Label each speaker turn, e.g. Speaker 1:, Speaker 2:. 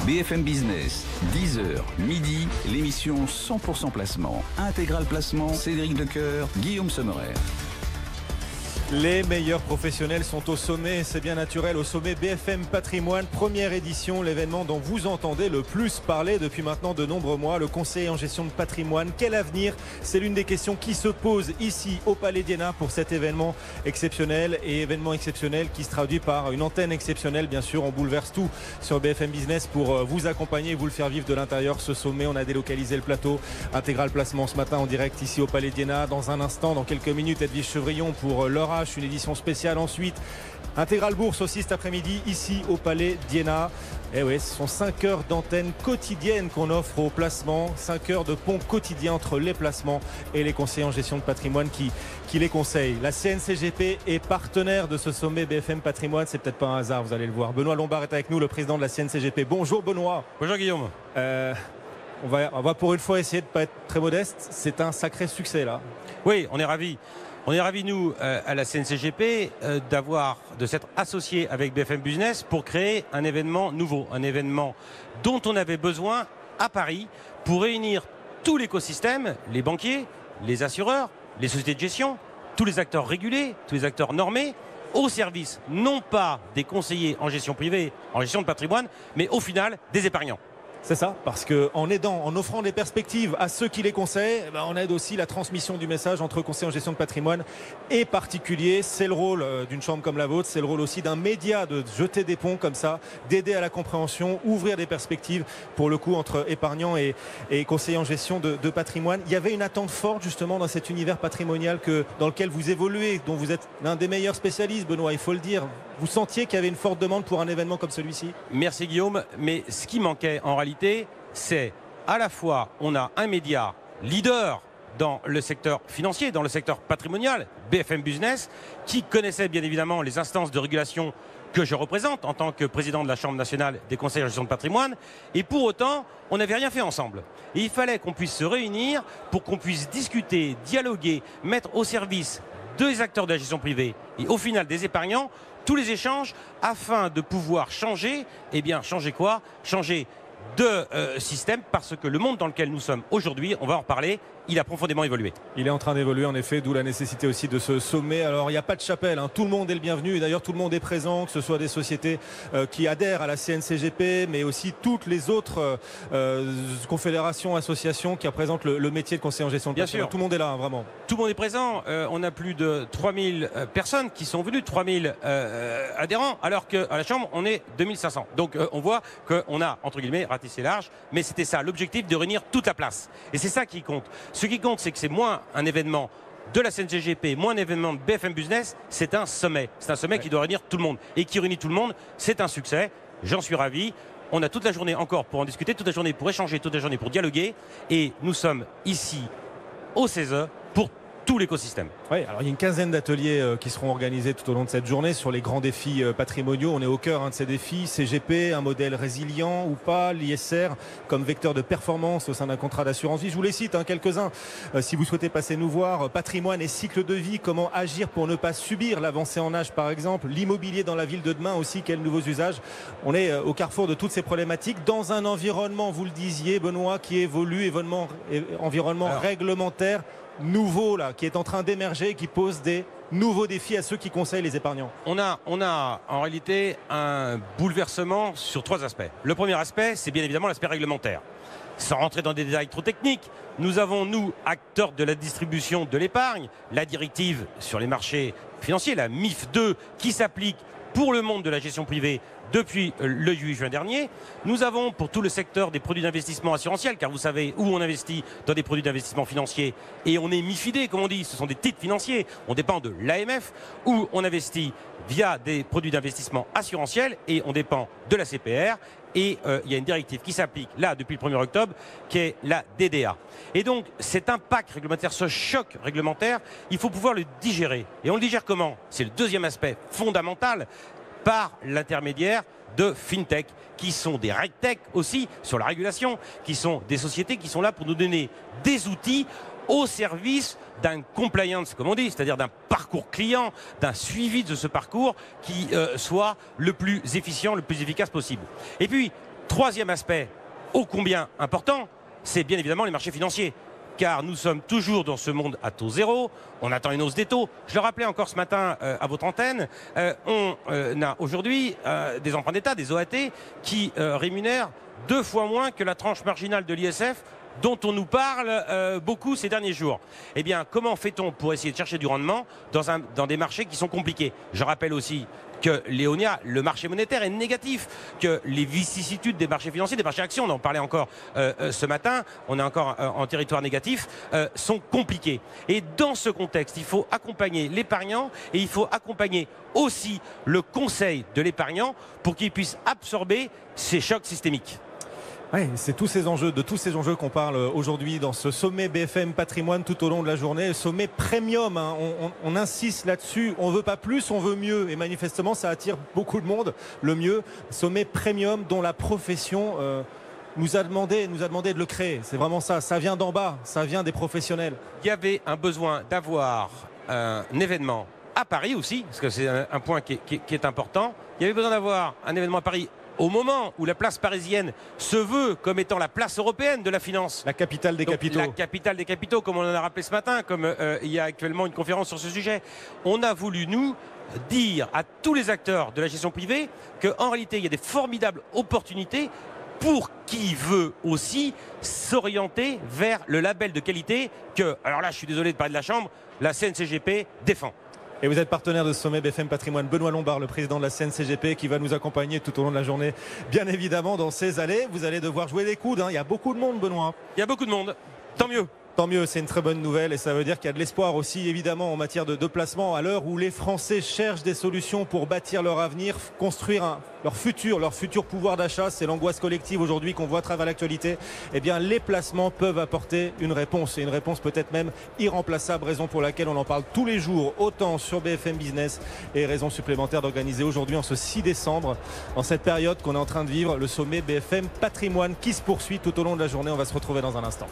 Speaker 1: BFM Business, 10h, midi, l'émission 100% placement. Intégral placement, Cédric Decoeur, Guillaume Sommerer.
Speaker 2: Les meilleurs professionnels sont au sommet, c'est bien naturel, au sommet BFM Patrimoine, première édition, l'événement dont vous entendez le plus parler depuis maintenant de nombreux mois, le conseiller en gestion de patrimoine. Quel avenir? C'est l'une des questions qui se posent ici au Palais d'Iéna pour cet événement exceptionnel qui se traduit par une antenne exceptionnelle. Bien sûr, on bouleverse tout sur BFM Business pour vous accompagner et vous le faire vivre de l'intérieur. Ce sommet, on a délocalisé le plateau intégral placement ce matin en direct ici au Palais d'Iéna. Dans un instant, dans quelques minutes, Edwige Chevrillon pour l'Orage, une édition spéciale ensuite. Intégral Bourse aussi cet après-midi ici au Palais d'Iéna. Et oui, ce sont 5 heures d'antenne quotidienne qu'on offre aux placements, 5 heures de pont quotidien entre les placements et les conseillers en gestion de patrimoine qui les conseillent. La CNCGP est partenaire de ce sommet BFM Patrimoine, c'est peut-être pas un hasard, vous allez le voir. Benoît Lombard est avec nous, le président de la CNCGP. Bonjour Benoît.
Speaker 3: Bonjour Guillaume.
Speaker 2: On va pour une fois essayer de ne pas être très modeste, c'est un sacré succès là.
Speaker 3: Oui, on est ravis. On est ravis, nous, à la CNCGP, de s'être associés avec BFM Business pour créer un événement nouveau, un événement dont on avait besoin à Paris pour réunir tout l'écosystème, les banquiers, les assureurs, les sociétés de gestion, tous les acteurs régulés, tous les acteurs normés, au service non pas des conseillers en gestion privée, en gestion de patrimoine, mais au final des épargnants.
Speaker 2: C'est ça, parce qu'en aidant, en offrant des perspectives à ceux qui les conseillent, on aide aussi la transmission du message entre conseillers en gestion de patrimoine et particuliers. C'est le rôle d'une chambre comme la vôtre, c'est le rôle aussi d'un média de jeter des ponts comme ça, d'aider à la compréhension, ouvrir des perspectives pour le coup entre épargnants et conseillers en gestion de patrimoine. Il y avait une attente forte justement dans cet univers patrimonial dans lequel vous évoluez, dont vous êtes l'un des meilleurs spécialistes, Benoît, il faut le dire. Vous sentiez qu'il y avait une forte demande pour un événement comme celui-ci?
Speaker 3: Merci Guillaume, mais ce qui manquait en réalité, c'est à la fois on a un média leader dans le secteur financier, dans le secteur patrimonial, BFM Business, qui connaissait bien évidemment les instances de régulation que je représente en tant que président de la Chambre nationale des conseillers en gestion de patrimoine, et pour autant on n'avait rien fait ensemble. Et il fallait qu'on puisse se réunir pour qu'on puisse discuter, dialoguer, mettre au service des acteurs de la gestion privée et au final des épargnants tous les échanges afin de pouvoir changer. Eh bien, changer quoi? Changer de système, parce que le monde dans lequel nous sommes aujourd'hui, on va en reparler, il a profondément évolué. Il est en train d'évoluer en effet, d'où la nécessité aussi de ce sommet. Alors il n'y a pas de chapelle, hein. Tout le monde est le bienvenu et d'ailleurs tout le monde est présent, que ce soit des sociétés qui adhèrent à la CNCGP, mais aussi toutes les autres confédérations, associations qui représentent le métier de conseiller en gestion de patrimoine. Tout le monde est là, hein, vraiment. Tout le monde est présent. On a plus de 3000 personnes qui sont venues, 3000 adhérents, alors qu'à la Chambre on est 2500. Donc on voit qu'on a entre guillemets ratissé large, mais c'était ça l'objectif, de réunir toute la place. Et c'est ça qui compte. Ce qui compte, c'est que c'est moins un événement de la CNCGP, moins un événement de BFM Business, c'est un sommet. C'est un sommet qui doit réunir tout le monde. Et qui réunit tout le monde, c'est un succès. J'en suis ravi. On a toute la journée encore pour en discuter, toute la journée pour échanger, toute la journée pour dialoguer. Et nous sommes ici au CESE pour tout l'écosystème.
Speaker 2: Oui, alors il y a une quinzaine d'ateliers qui seront organisés tout au long de cette journée sur les grands défis patrimoniaux. On est au cœur de ces défis. CGP, un modèle résilient ou pas, l'ISR comme vecteur de performance au sein d'un contrat d'assurance vie. Je vous les cite, quelques-uns. Si vous souhaitez passer nous voir, patrimoine et cycle de vie, comment agir pour ne pas subir l'avancée en âge par exemple, l'immobilier dans la ville de demain aussi, quels nouveaux usages. On est au carrefour de toutes ces problématiques dans un environnement, vous le disiez Benoît, qui évolue, environnement réglementaire nouveau là, qui est en train d'émerger, qui pose des nouveaux défis à ceux qui conseillent les épargnants.
Speaker 3: On a en réalité un bouleversement sur 3 aspects. Le premier aspect, c'est bien évidemment l'aspect réglementaire. Sans rentrer dans des détails trop techniques, nous avons, nous, acteurs de la distribution de l'épargne, la directive sur les marchés financiers, la MIF 2, qui s'applique pour le monde de la gestion privée depuis le 8 juin dernier. Nous avons pour tout le secteur des produits d'investissement assurantiel, car vous savez où on investit dans des produits d'investissement financiers et on est MIFIDé, comme on dit, ce sont des titres financiers, on dépend de l'AMF, où on investit via des produits d'investissement assurantiel et on dépend de la CPR. Et il y a une directive qui s'applique là depuis le 1er octobre qui est la DDA. Et donc cet impact réglementaire, ce choc réglementaire, il faut pouvoir le digérer. Et on le digère comment? C'est le deuxième aspect fondamental, par l'intermédiaire de FinTech, qui sont des RegTech aussi sur la régulation, qui sont des sociétés qui sont là pour nous donner des outils au service d'un compliance, comme on dit, c'est-à-dire d'un parcours client, d'un suivi de ce parcours qui soit le plus efficient, le plus efficace possible. Et puis, Troisième aspect, ô combien important, c'est bien évidemment les marchés financiers. Car nous sommes toujours dans ce monde à taux zéro, on attend une hausse des taux. Je le rappelais encore ce matin à votre antenne, on a aujourd'hui des emprunts d'État, des OAT, qui rémunèrent 2 fois moins que la tranche marginale de l'ISF dont on nous parle beaucoup ces derniers jours. Eh bien, comment fait-on pour essayer de chercher du rendement dans des marchés qui sont compliqués? Je rappelle aussi que Léonia, le marché monétaire est négatif, que les vicissitudes des marchés financiers, des marchés actions, on en parlait encore ce matin, on est encore en territoire négatif, sont compliqués. Et dans ce contexte, il faut accompagner l'épargnant et il faut accompagner aussi le conseil de l'épargnant pour qu'il puisse absorber ces chocs systémiques.
Speaker 2: Oui, c'est de tous ces enjeux qu'on parle aujourd'hui dans ce sommet BFM Patrimoine tout au long de la journée. Sommet premium, hein. On insiste là-dessus. On veut pas plus, on veut mieux. Et manifestement, ça attire beaucoup de monde, le mieux. Sommet premium dont la profession nous a demandé de le créer. C'est vraiment ça. Ça vient d'en bas, ça vient des professionnels.
Speaker 3: Il y avait un besoin d'avoir un événement à Paris aussi, parce que c'est un point qui est important. Il y avait besoin d'avoir un événement à Paris au moment où la place parisienne se veut comme étant la place européenne de la finance.
Speaker 2: La capitale des capitaux.
Speaker 3: La capitale des capitaux, comme on en a rappelé ce matin, comme il y a actuellement une conférence sur ce sujet. On a voulu, nous, dire à tous les acteurs de la gestion privée qu'en réalité, il y a des formidables opportunités pour qui veut aussi s'orienter vers le label de qualité que, alors là, je suis désolé de parler de la Chambre, la CNCGP défend.
Speaker 2: Et vous êtes partenaire de ce sommet BFM Patrimoine. Benoît Lombard, le président de la CNCGP, qui va nous accompagner tout au long de la journée. Bien évidemment, dans ces allées, vous allez devoir jouer les coudes. Il y a beaucoup de monde, Benoît.
Speaker 3: Il y a beaucoup de monde. Tant mieux.
Speaker 2: Tant mieux, c'est une très bonne nouvelle et ça veut dire qu'il y a de l'espoir aussi évidemment en matière de placement à l'heure où les Français cherchent des solutions pour bâtir leur avenir, construire leur futur pouvoir d'achat. C'est l'angoisse collective aujourd'hui qu'on voit à travers l'actualité. Eh bien, les placements peuvent apporter une réponse et une réponse peut-être même irremplaçable, raison pour laquelle on en parle tous les jours, autant sur BFM Business et raison supplémentaire d'organiser aujourd'hui en ce 6 décembre, en cette période qu'on est en train de vivre, le sommet BFM Patrimoine qui se poursuit tout au long de la journée. On va se retrouver dans un instant.